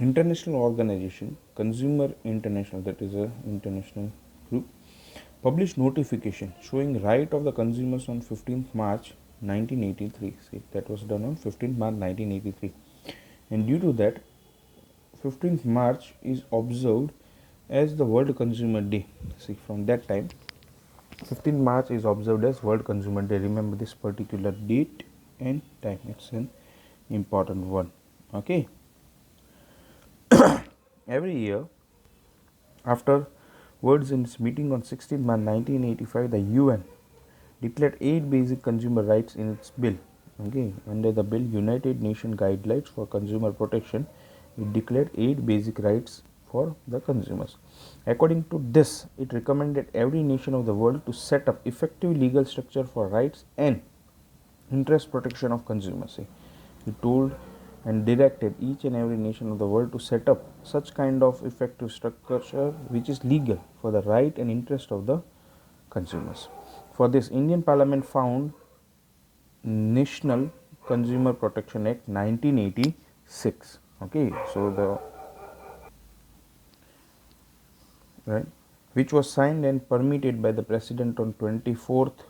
International organization, Consumer International, that is a international group, published notification showing right of the consumers on 15th March 1983. See, that was done on 15th March 1983. And due to that, 15th March is observed as the World Consumer Day. See, from that time, 15th March is observed as World Consumer Day. Remember this particular date and time. It's an important one. Okay. Every year, after words in its meeting on 16th March 1985, the UN declared 8 basic consumer rights in its bill. Okay, under the bill United Nations Guidelines for Consumer Protection, it declared 8 basic rights for the consumers. According to this, it recommended every nation of the world to set up effective legal structure for rights and interest protection of consumers. It told and directed each and every nation of the world to set up such kind of effective structure which is legal for the right and interest of the consumers. For this, Indian Parliament found National Consumer Protection Act 1986. Okay, so which was signed and permitted by the President on 24th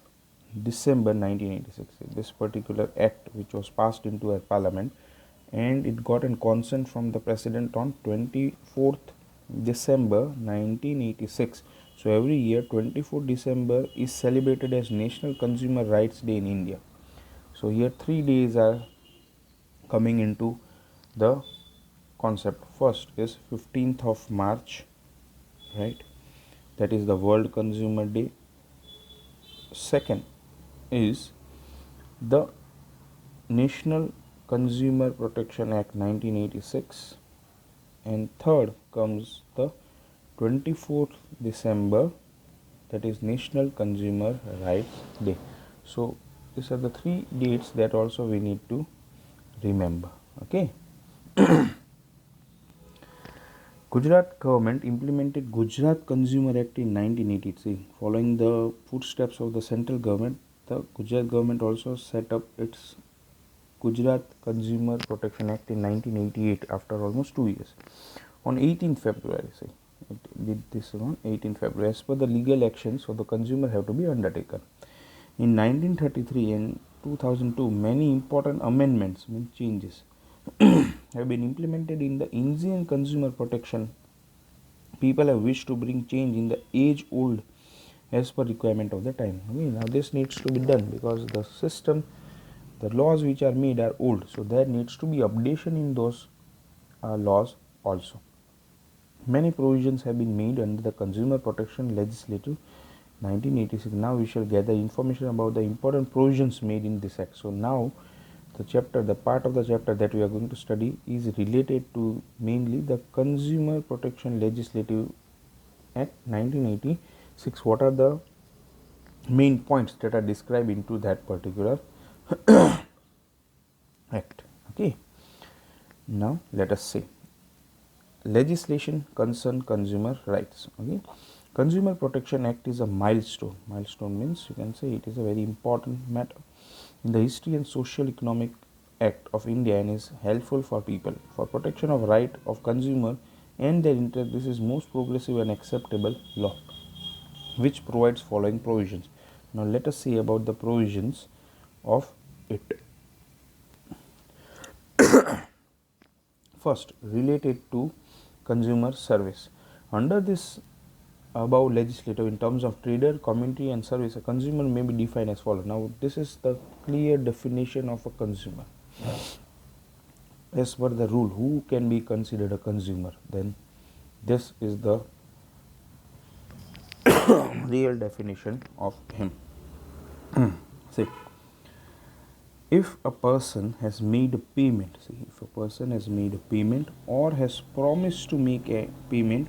December 1986. This particular act, which was passed into a Parliament, and it got a consent from the President on 24th December 1986. So every year 24th December is celebrated as National Consumer Rights Day in India. So here 3 days are coming into the concept. First is 15th of March, right? That is the World Consumer Day. Second is the National Consumer Protection Act 1986, and third comes the 24th December, that is National Consumer Rights Day. So these are the 3 dates that also we need to remember. Okay. Gujarat government implemented Gujarat Consumer Act in 1983. Following the footsteps of the central government, the Gujarat government also set up its Gujarat Consumer Protection Act in 1988 after almost 2 years. On 18th February, it did this on 18th February. As per the legal actions of the consumer have to be undertaken. In 1933 and 2002, many important amendments, changes, have been implemented in the Indian consumer protection. People have wished to bring change in the age-old as per requirement of the time. Now this needs to be done because the system, the laws which are made are old, so there needs to be updation in those laws also. Many provisions have been made under the Consumer Protection Legislative 1986. Now we shall gather information about the important provisions made in this act. So now the part of the chapter that we are going to study is related to mainly the Consumer Protection Legislative Act 1986. What are the main points that are described into that particular act? Okay. Now let us see. Legislation concern consumer rights. Okay. Consumer Protection Act is a milestone. Milestone means you can say it is a very important matter in the history and social economic act of India and is helpful for people. For protection of right of consumer and their interest, this is most progressive and acceptable law which provides following provisions. Now let us see about the provisions of it. First, related to consumer service. Under this above legislative, in terms of trader, community and service, a consumer may be defined as follows. Now this is the clear definition of a consumer. As per the rule, who can be considered a consumer? Then this is the real definition of him. See, if a person has made a payment, or has promised to make a payment,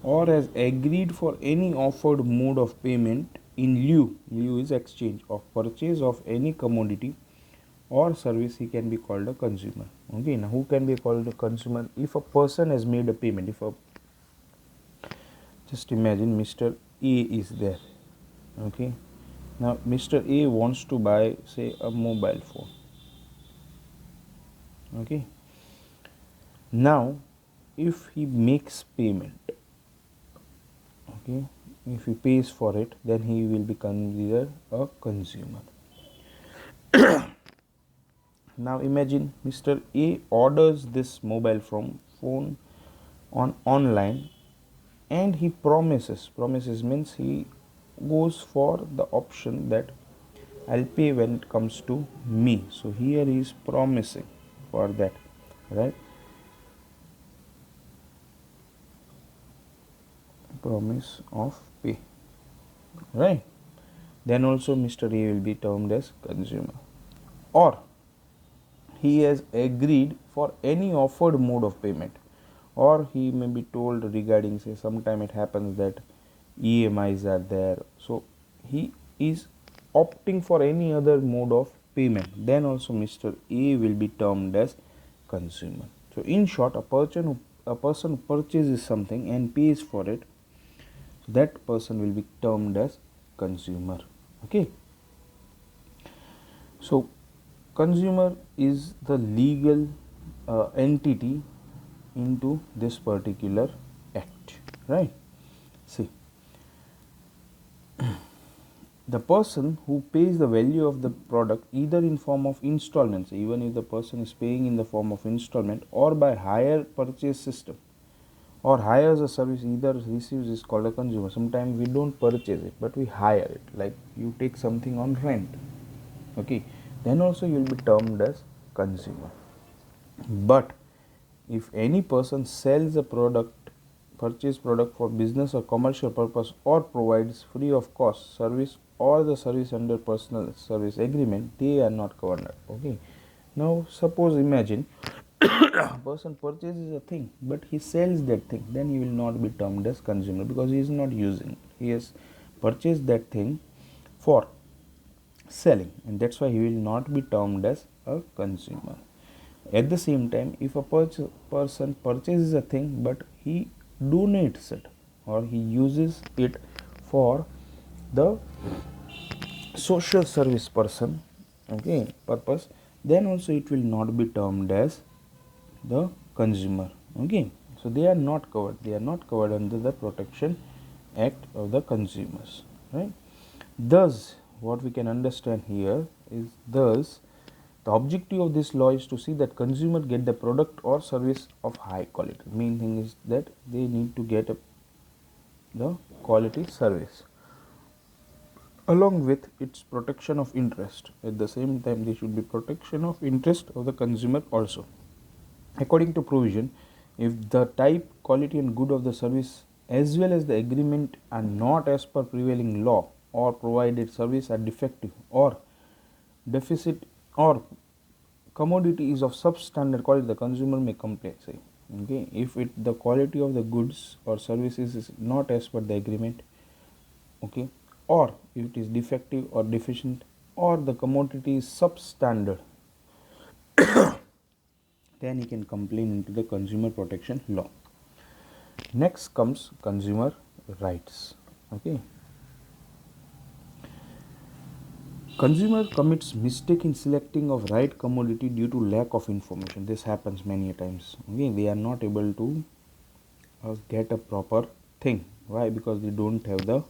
or has agreed for any offered mode of payment in lieu is exchange of purchase of any commodity or service, he can be called a consumer. Okay, now who can be called a consumer? If a person has made a payment, just imagine Mr. A is there. Okay, now Mr. A wants to buy, say, a mobile phone. Okay, now if he makes payment, okay, if he pays for it, then he will be considered a consumer. Now imagine Mr. A orders this mobile phone on online, and he promises means he goes for the option that I'll pay when it comes to me. So here he is promising for that, right? Promise of pay, right? Then also Mr. A will be termed as consumer. Or he has agreed for any offered mode of payment, or he may be told regarding, say, sometime it happens that EMIs are there, so he is opting for any other mode of payment, then also Mr. A will be termed as consumer. So in short, a person who purchases something and pays for it, that person will be termed as consumer. Okay, so consumer is the legal entity into this particular act, right? See, the person who pays the value of the product either in form of installments, even if the person is paying in the form of installment, or by hire purchase system, or hires a service, either receives, is called a consumer. Sometimes we don't purchase it but we hire it, like you take something on rent, okay, then also you will be termed as consumer. But if any person sells a purchase product for business or commercial purpose, or provides free of cost service or the service under personal service agreement, they are not covered. Okay, now suppose, imagine a person purchases a thing but he sells that thing, then he will not be termed as consumer because he is not using it. He has purchased that thing for selling, and that's why he will not be termed as a consumer. At the same time, if a person purchases a thing but he donates it or he uses it for the social service purpose, then also it will not be termed as the consumer. Okay, so they are not covered under the Protection Act of the Consumers, right? Thus what we can understand here is, thus the objective of this law is to see that consumer get the product or service of high quality. Main thing is that they need to get the quality service along with its protection of interest. At the same time, there should be protection of interest of the consumer also. According to provision, if the type, quality and good of the service as well as the agreement are not as per prevailing law, or provided service are defective or deficit, or commodity is of substandard quality, the consumer may complain. Say, okay, if the quality of the goods or services is not as per the agreement, okay, or if it is defective or deficient, or the commodity is substandard, then he can complain into the consumer protection law. Next comes consumer rights. Okay, consumer commits mistake in selecting of right commodity due to lack of information. This happens many times. Okay, they are not able to get a proper thing. Why? Because they don't have the